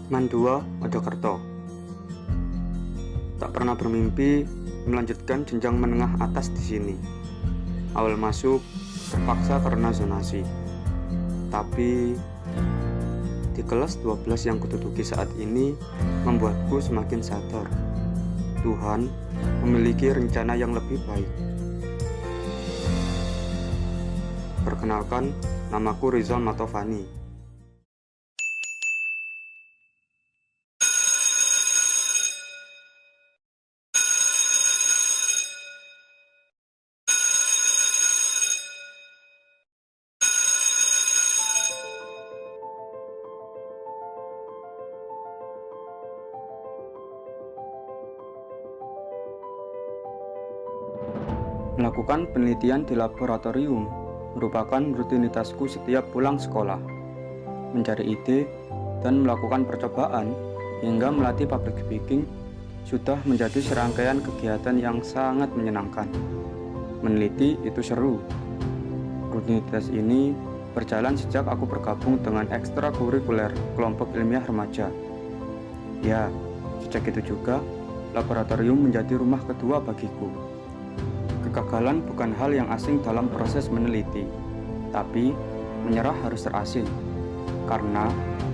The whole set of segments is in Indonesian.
Mandua, Mojokerto. Tak pernah bermimpi melanjutkan jenjang menengah atas di sini. Awal masuk terpaksa karena zonasi. Tapi di kelas 12 yang kududuki saat ini membuatku semakin sadar Tuhan memiliki rencana yang lebih baik. Perkenalkan, namaku Rizal Matovani. Melakukan penelitian di laboratorium merupakan rutinitasku setiap pulang sekolah. Mencari ide dan melakukan percobaan hingga melatih public speaking sudah menjadi serangkaian kegiatan yang sangat menyenangkan. Meneliti itu seru. Rutinitas ini berjalan sejak aku bergabung dengan ekstrakurikuler kelompok ilmiah remaja. Ya, sejak itu juga laboratorium menjadi rumah kedua bagiku. Kegagalan bukan hal yang asing dalam proses meneliti, tapi menyerah harus terasin. Karena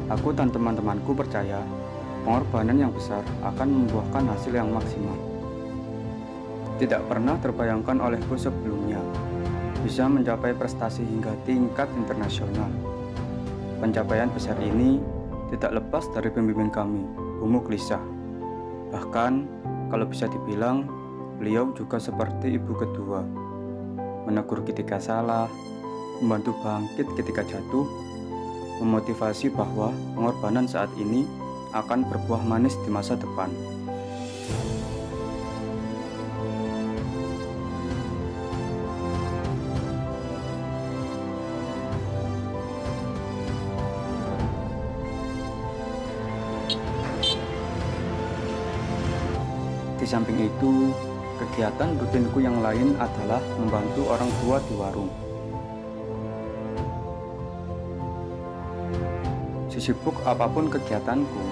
aku dan teman-temanku percaya pengorbanan yang besar akan membuahkan hasil yang maksimal. Tidak pernah terbayangkan olehku sebelumnya bisa mencapai prestasi hingga tingkat internasional. Pencapaian besar ini tidak lepas dari pembimbing kami, Bu Mukhlisah. Bahkan kalau bisa dibilang, beliau juga seperti ibu kedua, menegur ketika salah, membantu bangkit ketika jatuh, memotivasi bahwa pengorbanan saat ini akan berbuah manis di masa depan. Di samping itu, kegiatan rutinku yang lain adalah membantu orang tua di warung. Sesibuk apapun kegiatanku,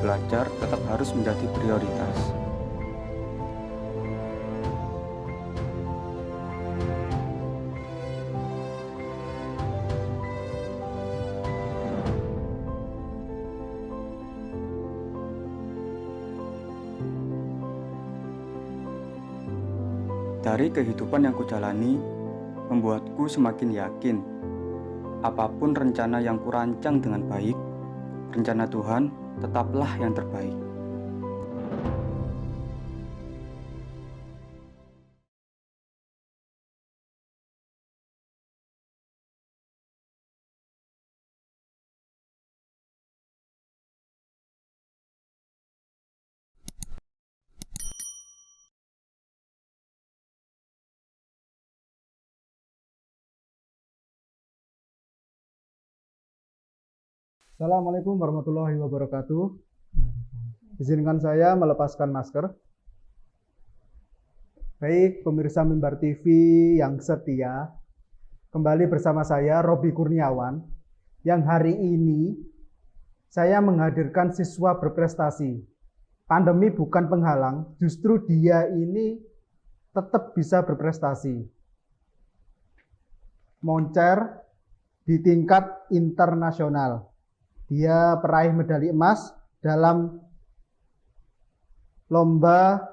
belajar tetap harus menjadi prioritas. Dari kehidupan yang kujalani, membuatku semakin yakin apapun rencana yang kurancang dengan baik, rencana Tuhan tetaplah yang terbaik. Assalamualaikum warahmatullahi wabarakatuh. Izinkan saya melepaskan masker. Baik, pemirsa Mimbar TV yang setia, kembali bersama saya Robi Kurniawan, yang hari ini saya menghadirkan siswa berprestasi. Pandemi bukan penghalang, justru dia ini tetap bisa berprestasi. Moncer di tingkat internasional. Dia peraih medali emas dalam lomba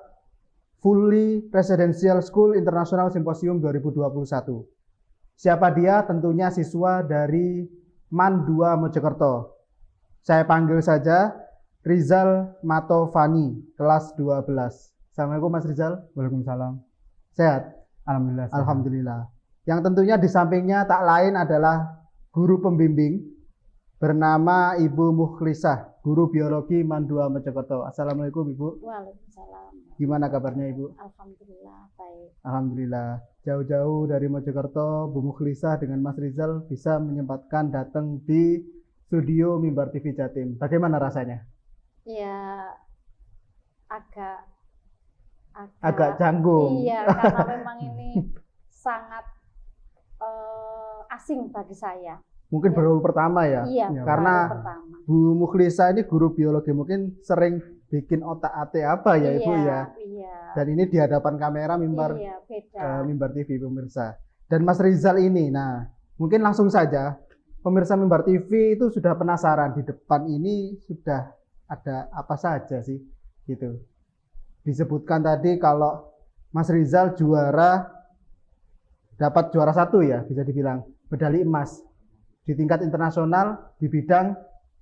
Fully Presidential School International Symposium 2021. Siapa dia? Tentunya siswa dari MAN 2 Mojokerto. Saya panggil saja Rizal Matovani, kelas 12. Assalamualaikum Mas Rizal. Waalaikumsalam. Sehat? Alhamdulillah. Sehat. Alhamdulillah. Yang tentunya di sampingnya tak lain adalah guru pembimbing bernama Ibu Mukhlisah, guru biologi MAN 2 Mojokerto. Assalamualaikum Ibu. Waalaikumsalam. Gimana kabarnya Ibu? Alhamdulillah baik. Alhamdulillah. Jauh-jauh dari Mojokerto, Bu Mukhlisah dengan Mas Rizal bisa menyempatkan datang di studio Mimbar TV Jatim. Bagaimana rasanya? Ya Agak canggung. Iya, karena memang ini sangat asing bagi saya. mungkin baru pertama ya. Iya, Karena baru pertama. Bu Mukhlisa ini guru biologi, mungkin sering bikin otak-atik apa ya Ibu ya. Iya. Dan ini di hadapan kamera mimbar Iya, beda. Mimbar TV pemirsa. Dan Mas Rizal ini, nah mungkin langsung saja pemirsa Mimbar TV itu sudah penasaran di depan ini sudah ada apa saja sih gitu. Disebutkan tadi kalau Mas Rizal dapat juara 1 ya, bisa dibilang medali emas di tingkat internasional di bidang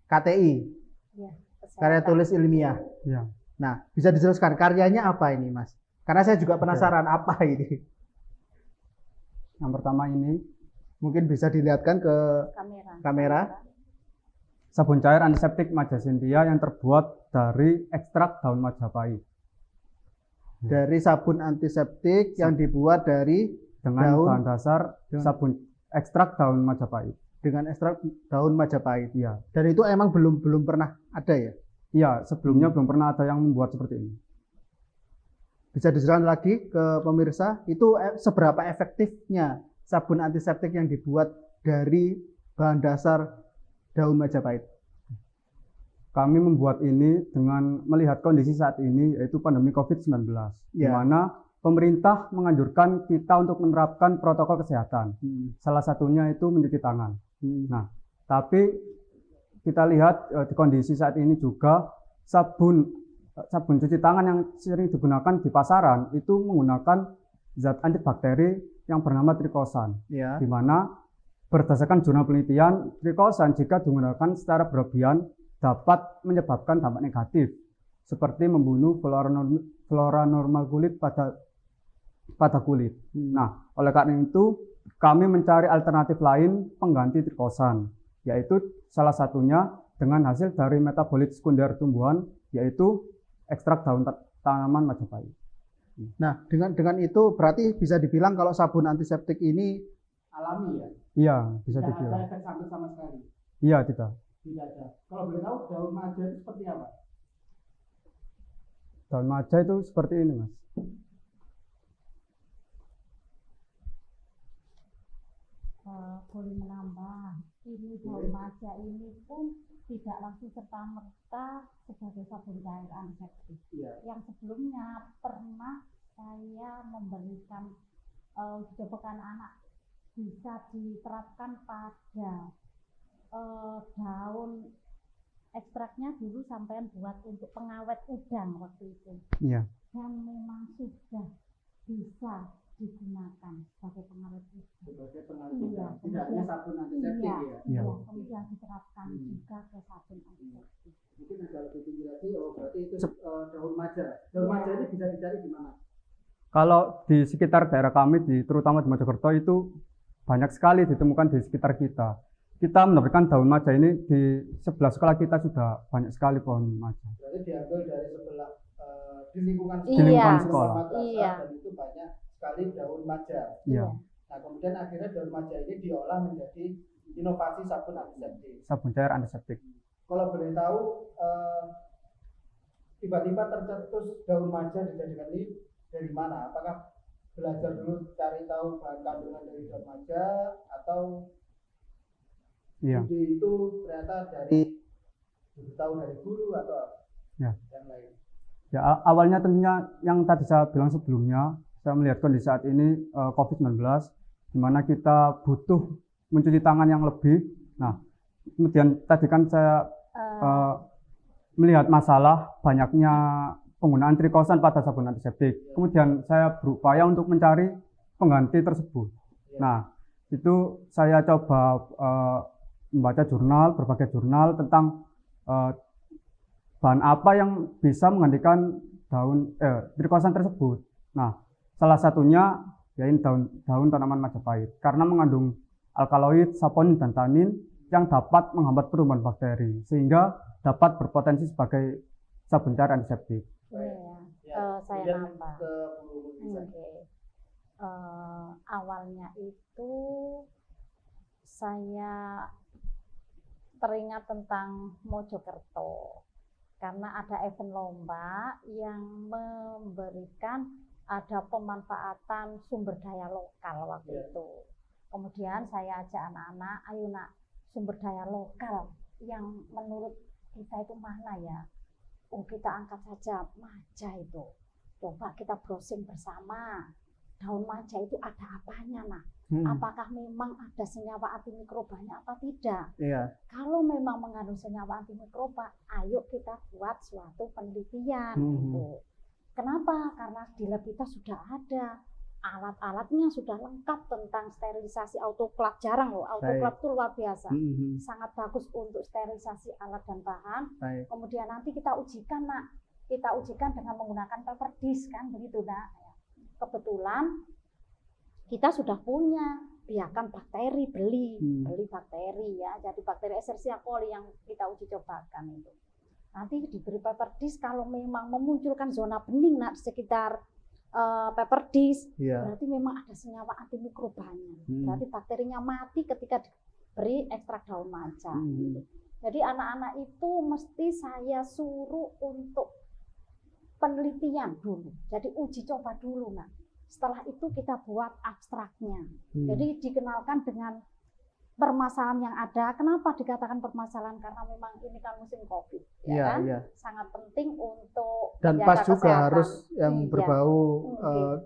KTI, Iya, karya kesehatan. tulis ilmiah. Ya. Nah, bisa dijelaskan karyanya apa ini, Mas? Karena saya juga penasaran apa ini. Yang pertama ini Mungkin bisa dilihatkan ke kamera. sabun cair antiseptik Majasentia yang terbuat dari ekstrak daun Majapahit Dari sabun antiseptik yang dibuat dari dengan Daun. bahan dasar sabun ekstrak daun Majapahit. dengan ekstrak daun Majapahit. Iya. Dan itu emang belum pernah ada ya? Iya, sebelumnya belum pernah ada yang membuat seperti ini. Bisa dijelaskan lagi ke pemirsa, itu seberapa efektifnya sabun antiseptik yang dibuat dari bahan dasar daun Majapahit? Kami membuat ini dengan melihat kondisi saat ini, yaitu pandemi COVID-19, di Ya. mana pemerintah menganjurkan kita untuk menerapkan protokol kesehatan. Salah satunya itu mencuci tangan. Nah, tapi kita lihat di kondisi saat ini juga sabun cuci tangan yang sering digunakan di pasaran itu menggunakan zat antibakteri yang bernama trikosan, Ya. di mana berdasarkan jurnal penelitian, trikosan jika digunakan secara berlebihan dapat menyebabkan dampak negatif seperti membunuh flora normal kulit pada kulit. Nah, oleh karena itu kami mencari alternatif lain pengganti trikosan, yaitu salah satunya dengan hasil dari metabolit sekunder tumbuhan, yaitu ekstrak daun tanaman Majapahit. Nah, dengan itu berarti bisa dibilang kalau sabun antiseptik ini alami ya? Iya, bisa Tidak ada dibilang. efek samping sama sekali? Iya, tidak. Tidak ada. Kalau boleh tahu daun maja itu seperti apa? Daun maja itu seperti ini, Mas. Boleh menambah, ini daun maja ini pun tidak langsung serta-merta sebagai sabun cair antiseptik. Iya. Yang sebelumnya pernah saya memberikan cobakan anak bisa diterapkan pada daun ekstraknya dulu sampean buat untuk pengawet udang waktu itu, Iya. dan memang sudah bisa digunakan sebagai pengawet udang. Sebagai pengawet Iya, udang. Tidak hanya sabun antiseptik Iya, ya? Iya. kemudian diterapkan juga ke sabun antiseptik. Mungkin agak lebih tinggi lagi, berarti itu daun maja. Daun Iya. maja ini bisa dicari di mana? Kalau di sekitar daerah kami, terutama di Mojokerto itu banyak sekali ditemukan di sekitar kita. Kita mendapatkan daun maja ini di sebelah sekolah kita sudah banyak sekali pohon maja. Berarti diambil dari sebelah di lingkungan Di lingkungan sekolah. madrasah, Iya. dan itu banyak sekali daun maja. Iya, Nah, kemudian akhirnya daun maja ini diolah menjadi inovasi sabun antiseptik. sabun cair antiseptik. Kalau boleh tahu, tiba-tiba tercetus daun maja dijadikan ini dari mana? Apakah belajar dulu cari tahu bahan kandungan dari daun maja, atau Iya. ide itu ternyata dari tahu dari guru atau Ya. yang lain? Ya, awalnya tentunya yang tadi saya bilang sebelumnya, saya melihat kondisi saat ini COVID-19, di mana kita butuh mencuci tangan yang lebih. Nah, kemudian tadi kan saya melihat masalah banyaknya penggunaan trikosan pada sabun antiseptik. Kemudian saya berupaya untuk mencari pengganti tersebut. Nah, itu saya coba membaca berbagai jurnal tentang bahan apa yang bisa menggantikan trikosan tersebut. Nah, salah satunya yaitu daun tanaman Majapahit karena mengandung alkaloid, saponin, dan tanin yang dapat menghambat pertumbuhan bakteri sehingga dapat berpotensi sebagai sabun cair antiseptik. Iya, saya Kemudian nambah. ke Bu Lisa. Oke. Awalnya itu saya teringat tentang Mojokerto karena ada event lomba yang memberikan ada pemanfaatan sumber daya lokal waktu itu. Kemudian saya ajak anak-anak, ayo nak, sumber daya lokal yang menurut kita itu mana ya? Oh, kita angkat saja maja itu. Coba kita browsing bersama. Daun maja itu ada apanya, nak? Apakah memang ada senyawa antimikrobanya apa tidak? Iya. Kalau memang mengandung senyawa antimikroba, ayo kita buat suatu penelitian. Gitu. Kenapa? Karena di lab kita sudah ada alat-alatnya, sudah lengkap tentang sterilisasi autoklav. Jarang loh, autoklav itu luar biasa. Sangat bagus untuk sterilisasi alat dan bahan. Kemudian nanti kita ujikan, nak. Kita ujikan dengan menggunakan paper disk, kan begitu, nak. Kebetulan kita sudah punya biakan bakteri, beli bakteri ya. Jadi bakteri Escherichia coli yang kita uji cobakan itu. Nanti diberi paper disk, kalau memang memunculkan zona bening, nak, di sekitar paper disk, berarti memang ada senyawa antimikrobanya. Berarti bakterinya mati ketika diberi ekstrak daun maja. Jadi anak-anak itu mesti saya suruh untuk penelitian dulu. Jadi uji coba dulu, nak. Setelah itu kita buat abstraknya. Jadi dikenalkan dengan permasalahan yang ada. Kenapa dikatakan permasalahan? Karena memang ini kan musim COVID, ya kan? Sangat penting untuk dan pas juga kesehatan. Harus yang berbau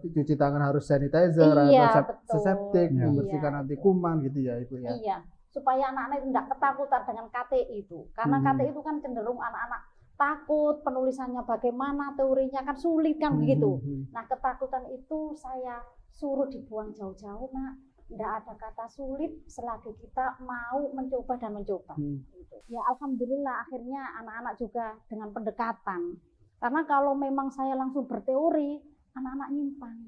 cuci tangan harus sanitizer, harus antiseptik, membersihkan anti kuman gitu ya, Ibu ya. Iya, supaya anak-anak itu tidak ketakutan dengan KTI itu. Karena KTI itu kan cenderung anak-anak takut, penulisannya bagaimana, teorinya kan sulit kan begitu. Nah, ketakutan itu saya suruh dibuang jauh-jauh, nak. Tidak ada kata sulit selagi kita mau mencoba dan mencoba. Ya alhamdulillah akhirnya anak-anak juga dengan pendekatan. Karena kalau memang saya langsung berteori, anak-anak nyimpang.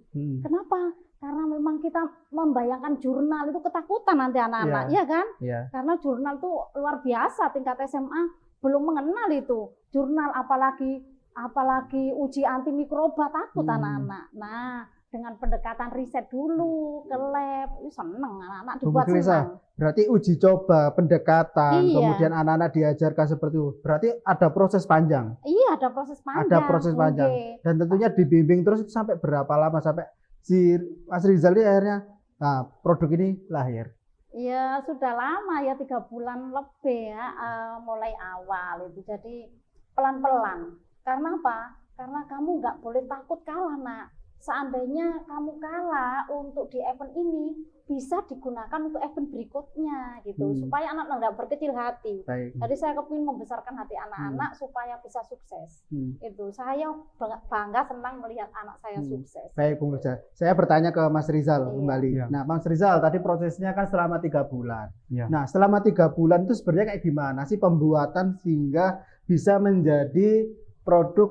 Kenapa? Karena memang kita membayangkan jurnal itu ketakutan nanti anak-anak, ya kan? Karena jurnal itu luar biasa, tingkat SMA belum mengenal itu jurnal, apalagi uji antimikroba, takut anak-anak. Nah, dengan pendekatan riset dulu ke lab, seneng anak-anak dibuat senang. Berarti uji coba, pendekatan, kemudian anak-anak diajarkan seperti itu. Berarti ada proses panjang. Iya, ada proses panjang. Ada proses panjang. Dan tentunya dibimbing terus itu sampai berapa lama sampai si Mas Rizal ini akhirnya produk ini lahir. Ya sudah lama ya, 3 bulan lebih ya, mulai awal itu. Jadi pelan-pelan. Karena apa? Karena kamu nggak boleh takut kalah, nak. Seandainya kamu kalah untuk di event ini, bisa digunakan untuk event berikutnya gitu, supaya anak-anak tidak berkecil hati. Jadi saya kepingin membesarkan hati anak-anak supaya bisa sukses. Itu saya bangga, senang melihat anak saya sukses. Baik, Bung Rizal. Saya bertanya ke Mas Rizal kembali. Nah, Mas Rizal tadi prosesnya kan selama 3 bulan. Nah, selama 3 bulan itu sebenarnya kayak gimana sih pembuatan sehingga bisa menjadi produk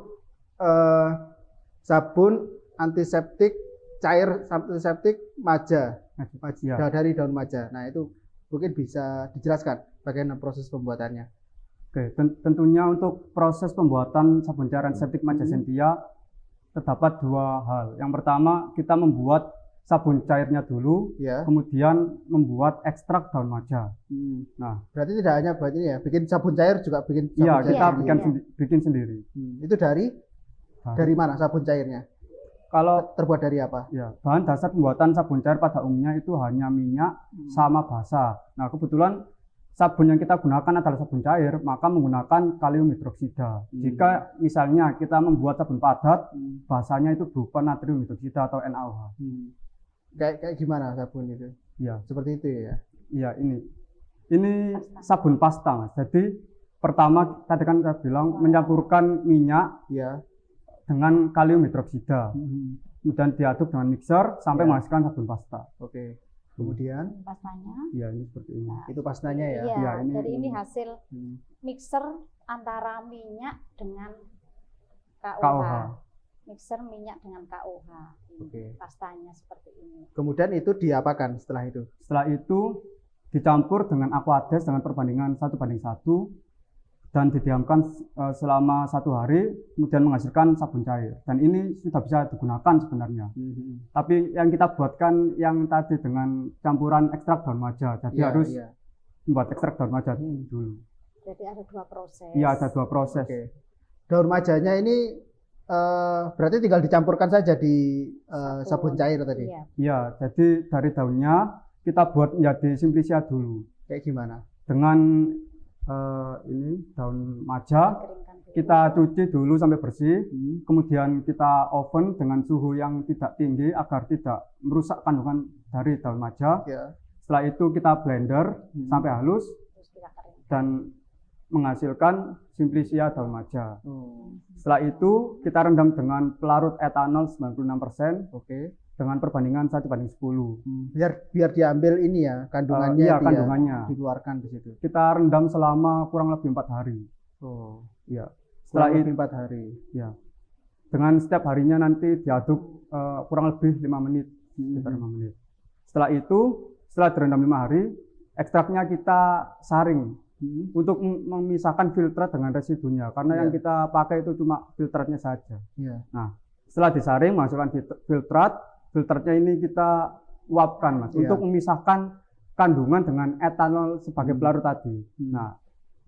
sabun antiseptik cair, antiseptik maja dari daun maja. Nah, itu mungkin bisa dijelaskan bagaimana proses pembuatannya. Oke, tentunya untuk proses pembuatan sabun cair antiseptik maja Zentia terdapat 2 hal. Yang pertama, kita membuat sabun cairnya dulu, kemudian membuat ekstrak daun maja. Nah, berarti tidak hanya buat ini ya, bikin sabun cair juga bikin sabun cair. Kita bikin sendiri. Itu dari mana sabun cairnya? Kalau terbuat dari apa? Ya, bahan dasar pembuatan sabun cair pada umumnya itu hanya minyak sama basa. Nah, kebetulan sabun yang kita gunakan adalah sabun cair, maka menggunakan kalium hidroksida. Jika misalnya kita membuat sabun padat, basanya itu berupa natrium hidroksida atau NaOH. Kayak gimana sabun itu? Ya, seperti itu ya. Iya, ini sabun pasta, Mas. Jadi pertama tadi kan saya bilang mencampurkan minyak dengan kalium hidroksida, kemudian diaduk dengan mixer sampai menghasilkan sabun pasta. Oke. Kemudian pastanya? Ya, ini seperti ini. Itu pastanya ya? Iya. Jadi ini hasil mixer antara minyak dengan KOH. Mixer minyak dengan KOH. Pastanya seperti ini. Kemudian itu diapakan setelah itu? Setelah itu dicampur dengan aquades dengan perbandingan 1:1. Dan didiamkan selama 1 hari, kemudian menghasilkan sabun cair. Dan ini sudah bisa digunakan sebenarnya. Tapi yang kita buatkan yang tadi dengan campuran ekstrak daun maja. Jadi harus membuat ekstrak daun maja dulu. Jadi ada 2 proses. Iya, ada 2 proses. Daun majanya ini berarti tinggal dicampurkan saja di sabun cair tadi? Iya, jadi dari daunnya kita buat menjadi simplicia dulu. Kayak gimana? dengan ini daun maja Dikeringkan dulu. kita cuci dulu sampai bersih, kemudian kita oven dengan suhu yang tidak tinggi agar tidak merusak kandungan dari daun maja. Ya. Setelah itu kita blender sampai halus Terus kita keringkan. dan menghasilkan Simplicia daun maja. Oh, Setelah itu kita rendam dengan pelarut etanol 96% oke. dengan perbandingan 1:10. Biar diambil ini ya kandungannya. Iya, itu ya, kandungannya. dikeluarkan di situ. Kita rendam selama kurang lebih 4 hari. Oh, Ya. setelah Setelah itu itu 4 hari. ya. Dengan setiap harinya nanti diaduk kurang lebih 5 menit, sekitar 5 menit. Setelah itu, setelah direndam 5 hari, ekstraknya kita saring untuk memisahkan filtrat dengan residunya, karena yang kita pakai itu cuma filtratnya saja. Iya. Nah, setelah disaring menghasilkan filtrat, filtratnya ini kita uapkan, Mas, Iya. untuk memisahkan kandungan dengan etanol sebagai pelarut tadi. Nah,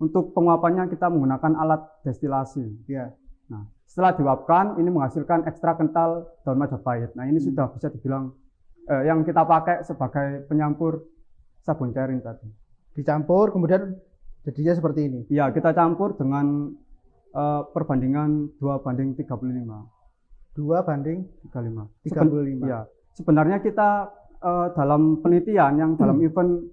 untuk penguapannya kita menggunakan alat destilasi. Iya. Nah, setelah diuapkan, ini menghasilkan ekstrak kental daun Majapahit. Nah, ini sudah bisa dibilang yang kita pakai sebagai penyampur sabun cair ini tadi. Dicampur kemudian jadinya seperti ini. Ya, kita campur dengan perbandingan 2:35. 2:35. 35. Ya, sebenarnya kita dalam penelitian yang dalam event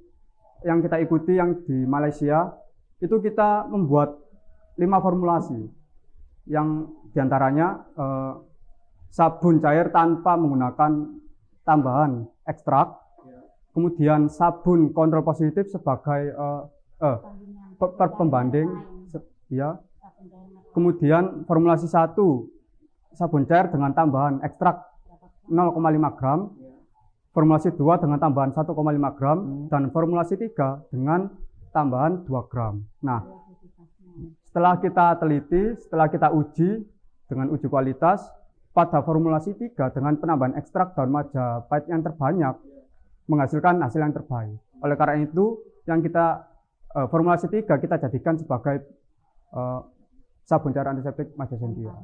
yang kita ikuti yang di Malaysia, itu kita membuat 5 formulasi. Yang diantaranya sabun cair tanpa menggunakan tambahan ekstrak, kemudian sabun kontrol positif sebagai pembanding, ya. Kemudian formulasi 1 sabun cair dengan tambahan ekstrak 0,5 gram, formulasi 2 dengan tambahan 1,5 gram, dan formulasi 3 dengan tambahan 2 gram. Nah, setelah kita teliti, setelah kita uji dengan uji kualitas, pada formulasi 3 dengan penambahan ekstrak daun Majapahit yang terbanyak menghasilkan hasil yang terbaik. Oleh karena itu, yang kita formulasi 3 kita jadikan sebagai sabun cair antiseptik Majazentia.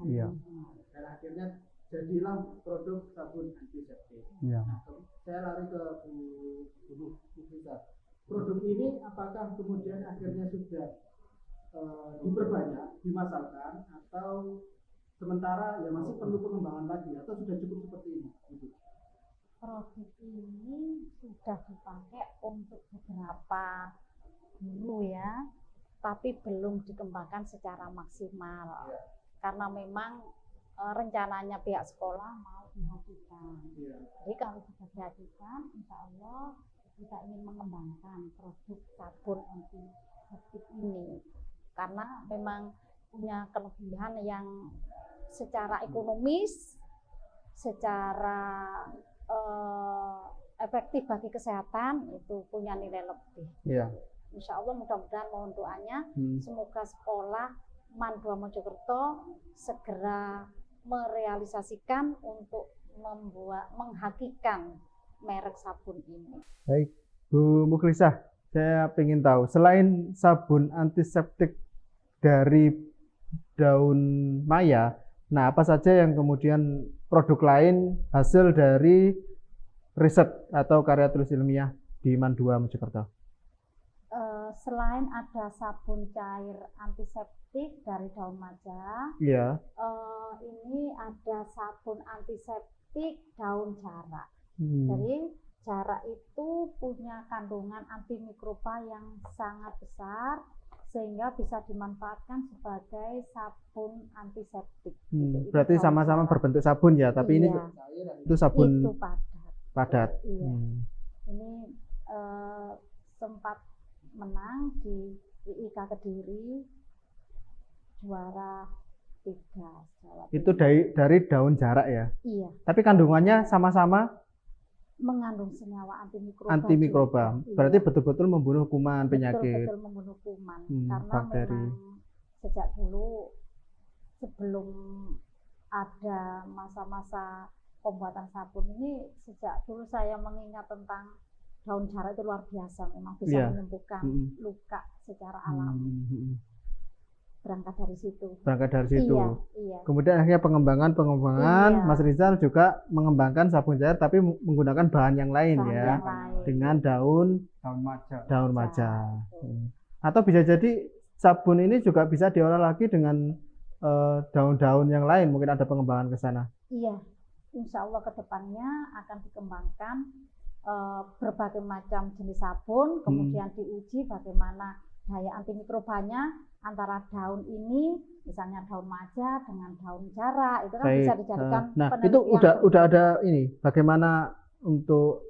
Iya. Dan akhirnya jadilah produk sabun antiseptik. Iya. Saya lari ke Bu Fita. Produk ini apakah kemudian akhirnya sudah diperbanyak, dimasarkan, atau sementara ya masih perlu pengembangan lagi, atau sudah cukup seperti ini? Produk ini sudah dipakai untuk beberapa dulu ya, tapi belum dikembangkan secara maksimal. Karena memang rencananya pihak sekolah mau dihadirkan. Jadi kalau sudah dihadirkan, insya Allah kita ingin mengembangkan produk sabun antiseptik ini. Karena memang punya kelebihan yang secara ekonomis, secara efektif bagi kesehatan, itu punya nilai lebih. Iya. Insya Allah mudah-mudahan mohon doanya semoga sekolah MAN 2 Mojokerto segera merealisasikan untuk menghakikan merek sabun ini. Baik, Bu Mukhlisah, saya ingin tahu selain sabun antiseptik dari daun maya, nah apa saja yang kemudian produk lain hasil dari riset atau karya tulis ilmiah di MAN 2 Mojokerto? Selain ada sabun cair antiseptik dari daun maja, Iya. ini ada sabun antiseptik daun jarak. Jadi jarak itu punya kandungan antimikroba yang sangat besar sehingga bisa dimanfaatkan sebagai sabun antiseptik. Berarti sama-sama berbentuk sabun ya, tapi ini itu sabun itu padat. Iya. Ini sempat menang di IIK Kediri juara 3 Jawa Timur. Itu dari daun jarak ya. Iya, Tapi kandungannya sama-sama mengandung senyawa antimikroba. antimikroba. juga. Berarti Iya. betul-betul membunuh kuman penyakit. Betul membunuh kuman. Karena bakteri. memang sejak dulu sebelum ada masa-masa pembuatan sabun ini, sejak dulu saya mengingat tentang daun jarak itu luar biasa, memang bisa Iya. menyembuhkan luka secara alami. berangkat dari situ. Berangkat dari situ. Iya, iya. Kemudian akhirnya pengembangan, Iya. Mas Rizal juga mengembangkan sabun cair tapi menggunakan bahan yang lain Bahan ya, yang lain. dengan daun daun maja. maja. Betul. Atau bisa jadi sabun ini juga bisa diolah lagi dengan daun-daun yang lain, mungkin ada pengembangan ke sana. Iya, insya Allah kedepannya akan dikembangkan berbagai macam jenis sabun, kemudian diuji bagaimana daya antimikrobanya antara daun ini, misalnya daun maja dengan daun jarak, itu kan Baik. bisa dijadikan Nah, itu penelitian. udah ada ini, bagaimana untuk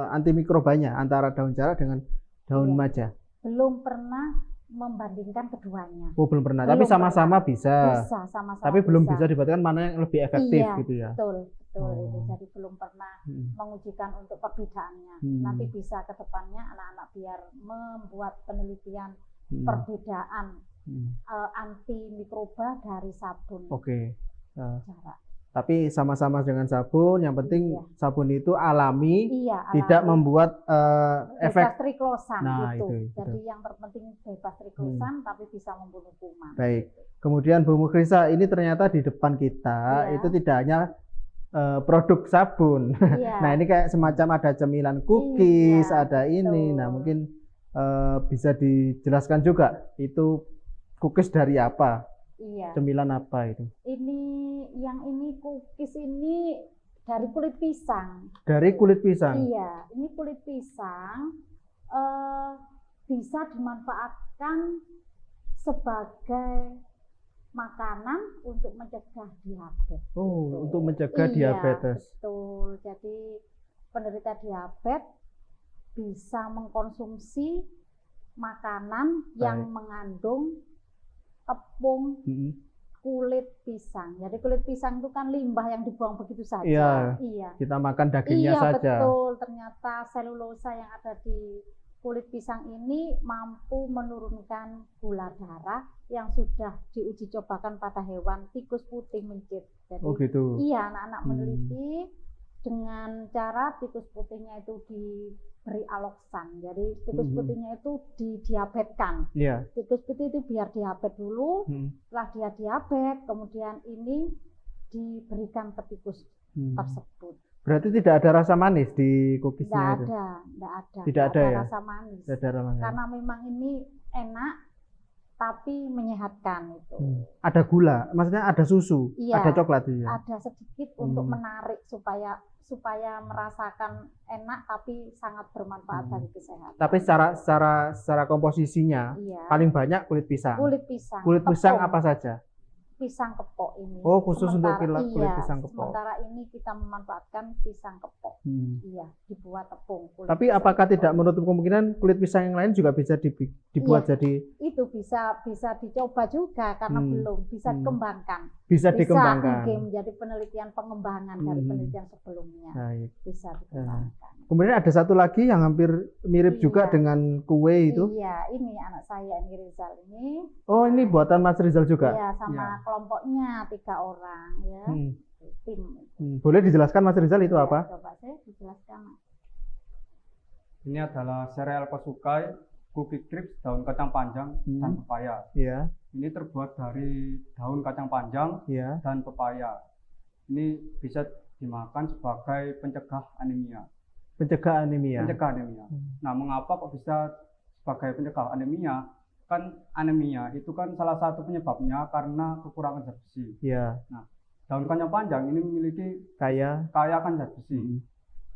antimikrobanya antara daun jarak dengan daun Iya. maja? Belum pernah membandingkan keduanya. Oh, belum pernah, Belum tapi sama-sama bisa. Bisa sama-sama. Tapi belum bisa dibandingkan mana yang lebih efektif Iya, gitu ya. betul, betul Oh. itu. Jadi belum pernah mengujikan untuk perbedaannya. Hmm. Nanti bisa ke depannya anak-anak biar membuat penelitian Hmm. perbedaan Hmm. antimikroba dari sabun Oke. jarak. Tapi sama-sama dengan sabun, yang penting Iya. sabun itu alami, Iya, tidak alami. membuat efek. Bebas triklosan Nah, itu. itu. Jadi yang terpenting bebas triklosan tapi bisa membunuh kuman. Baik. Kemudian Bu Mukhrisa, ini ternyata di depan kita Iya. itu tidak hanya produk sabun. Iya. Nah, ini kayak semacam ada cemilan cookies, Iya, ada ini. betul. Nah, mungkin bisa dijelaskan juga itu cookies dari apa? Iya. Cemilan apa itu? Ini cookies ini dari kulit pisang. Dari kulit pisang. Iya, ini kulit pisang bisa dimanfaatkan sebagai makanan untuk mencegah diabetes. Oh, Gitu. untuk mencegah Iya, diabetes. Betul. Jadi penderita diabetes bisa mengkonsumsi makanan yang mengandung tepung Mm-mm. kulit pisang. Jadi kulit pisang itu kan limbah yang dibuang begitu saja. Iya. Iya. Kita makan dagingnya Iya, saja. betul. Ternyata selulosa yang ada di kulit pisang ini mampu menurunkan gula darah yang sudah diuji cobakan pada hewan tikus putih mencit. Jadi Oh gitu. iya, anak-anak meneliti dengan cara tikus putihnya itu diberi aloksan. Jadi tikus putihnya itu didiabetkan. Iya. Tikus putih itu biar diabet dulu, Hmm. setelah dia diabet, kemudian ini diberikan ke tikus tersebut. Berarti tidak ada rasa manis di Tidak cookiesnya itu? ada, tidak ada. Tidak ada ya? rasa manis. Tidak ada rasa manis. Karena memang ini enak, tapi menyehatkan itu. Ada gula, maksudnya ada susu, Iya. ada coklat ya. Ada sedikit untuk menarik supaya merasakan enak, tapi sangat bermanfaat bagi kesehatan. Tapi secara komposisinya Iya. paling banyak kulit pisang. Kulit pisang. Kulit pisang tepung. apa saja? Pisang kepok ini. Oh, khusus untuk kulit iya, pisang kepok. Sementara ini kita memanfaatkan pisang kepok. Iya, dibuat tepung. kulit Tapi pisang apakah kepok. tidak menutup kemungkinan kulit pisang yang lain juga bisa dibuat Iya. jadi Itu bisa dicoba juga karena belum bisa dikembangkan. bisa dikembangkan? Bisa menjadi penelitian pengembangan dari penelitian sebelumnya. Baik. Bisa dikembangkan. Kemudian ada satu lagi yang hampir mirip Iya. juga dengan kue itu. Iya, ini anak saya ini Rizal ini. Oh, ini buatan Mas Rizal juga. Iya, sama kelompoknya 3 orang ya. Hmm. Tim. Boleh dijelaskan Mas Rizal itu Ya, apa? Coba saya dijelaskan. Ini adalah sereal pesukai, cookie crisp, daun kacang panjang, dan pepaya. Iya, Ini terbuat dari daun kacang panjang iya. dan pepaya. Ini bisa dimakan sebagai pencegah anemia. Pencegah anemia. Pencegah anemia. Nah, mengapa kok bisa sebagai pencegah anemia? Kan anemia itu kan salah satu penyebabnya karena kekurangan zat besi. Iya, Daun kacang panjang ini memiliki kaya. kaya akan zat besi.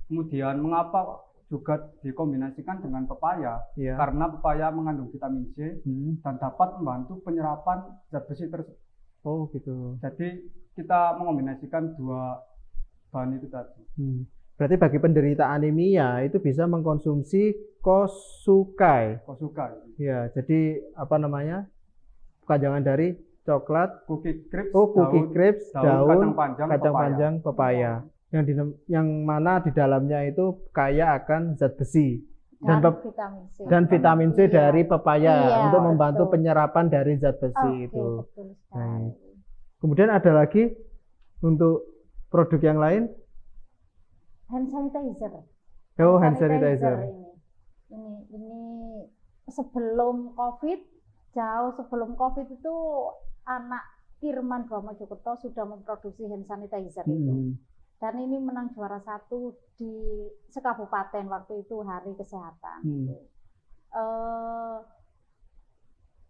Kemudian mengapa juga dikombinasikan dengan pepaya? Iya. Karena pepaya mengandung vitamin C dan dapat membantu penyerapan zat besi tersebut. Oh, gitu. Jadi kita mengombinasikan dua bahan itu tadi. Berarti bagi penderita anemia itu bisa mengkonsumsi kosukai. Kosuka. Ya, jadi apa namanya? Kepanjangan dari coklat, Cookie crisp, cookie crisp, daun kacang kacang pepaya. panjang, pepaya. Yang mana di dalamnya itu kaya akan zat besi Dan dan vitamin C. dan vitamin C Iya. dari pepaya Iya, untuk membantu betul. penyerapan dari zat besi Oke, itu. betul sekali. Baik. Kemudian ada lagi untuk produk yang lain. Hand sanitizer. Oh, hand sanitizer. Ini sebelum COVID jauh sebelum COVID itu anak Kirman Dua Mojokerto sudah memproduksi hand sanitizer itu. Dan ini menang juara 1 di sekabupaten waktu itu Hari Kesehatan.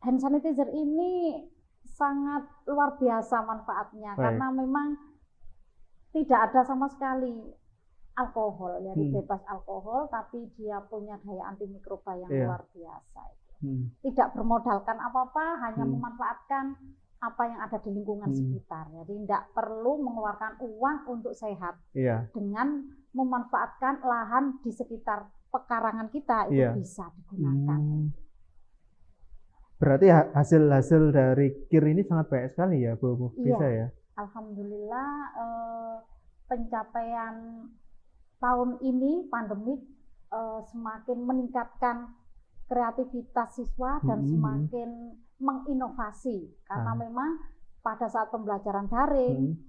Hand sanitizer ini sangat luar biasa manfaatnya. Baik. Karena memang tidak ada sama sekali alkohol, jadi bebas alkohol, tapi dia punya daya antimikroba yang luar biasa. Tidak bermodalkan apa-apa, hanya memanfaatkan apa yang ada di lingkungan sekitar. Jadi tidak perlu mengeluarkan uang untuk sehat. Dengan memanfaatkan lahan di sekitar pekarangan kita itu bisa digunakan. Berarti hasil-hasil dari KIR ini sangat banyak sekali ya, Bu? Bisa ya? Alhamdulillah pencapaian tahun ini pandemik semakin meningkatkan kreativitas siswa dan semakin menginovasi karena memang pada saat pembelajaran daring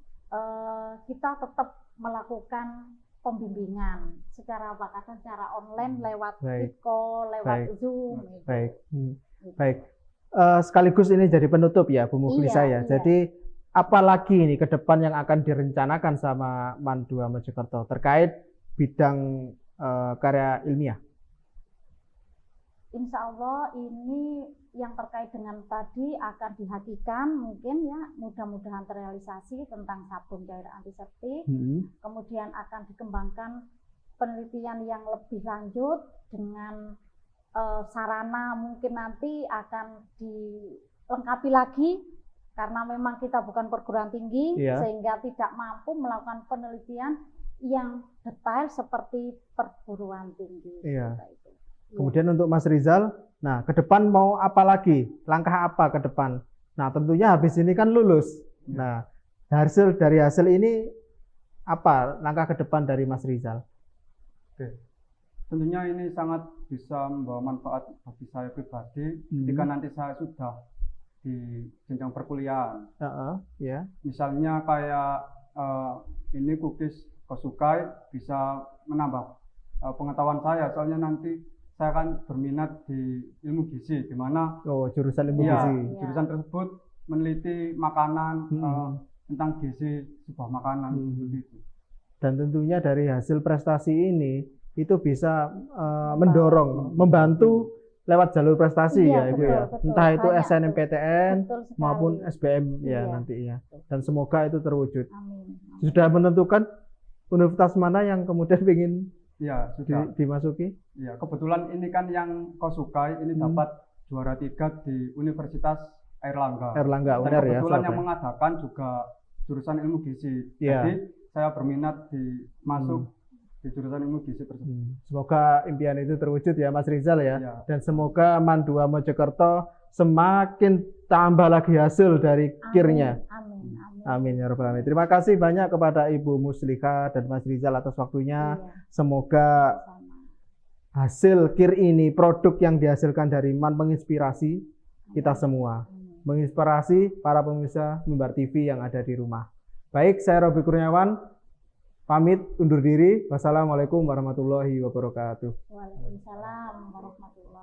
kita tetap melakukan pembimbingan secara apa? Kadang secara online lewat call, lewat Zoom. Baik. Sekaligus ini jadi penutup ya, Bu Mukhlisa ya. Jadi apalagi ini ke depan yang akan direncanakan sama MAN 2 Mojokerto terkait bidang karya ilmiah? Insya Allah ini yang terkait dengan tadi akan dihakikan mungkin ya, mudah-mudahan terrealisasi tentang sabun cair antiseptik. Kemudian akan dikembangkan penelitian yang lebih lanjut dengan sarana mungkin nanti akan dilengkapi lagi karena memang kita bukan perguruan tinggi sehingga tidak mampu melakukan penelitian yang detail seperti perguruan tinggi. Kemudian untuk Mas Rizal, nah ke depan mau apa lagi? Langkah apa ke depan? Nah tentunya habis ini kan lulus. Nah dari hasil ini apa langkah ke depan dari Mas Rizal? Oke. Tentunya ini sangat bisa membawa manfaat bagi saya pribadi ketika nanti saya sudah di jenjang perkuliahan. Misalnya kayak ini cookies Kosukai bisa menambah pengetahuan saya, soalnya nanti saya akan berminat di ilmu gizi, di mana jurusan ilmu gizi. Jurusan tersebut meneliti makanan tentang gizi sebuah makanan begitu. Dan tentunya dari hasil prestasi ini itu bisa mendorong, membantu lewat jalur prestasi ya Ibu ya. Betul, entah itu banyak, SNMPTN maupun SBM ya nantinya. Dan semoga itu terwujud. Amin. Sudah menentukan universitas mana yang kemudian ingin sudah dimasuki? Ya, kebetulan ini kan yang Kosukai ini dapat juara 3 di Universitas Airlangga. Erlangga, Dan benar ya. kebetulan yang mengadakan juga jurusan ilmu gizi. Jadi saya berminat masuk di jurusan ilmu gizi tersebut. Semoga impian itu terwujud ya Mas Rizal ya. Dan semoga MAN 2 Mojokerto semakin tambah lagi hasil dari KIR-nya. Amin ya rabbal alamin. Terima kasih banyak kepada Ibu Musliha dan Mas Rizal atas waktunya. Semoga hasil KIR ini, produk yang dihasilkan dari MAN menginspirasi kita semua. Menginspirasi para pemirsa Mimbar TV yang ada di rumah. Baik, saya Robi Kurniawan pamit undur diri. Wassalamualaikum warahmatullahi wabarakatuh. Waalaikumsalam warahmatullahi wabarakatuh.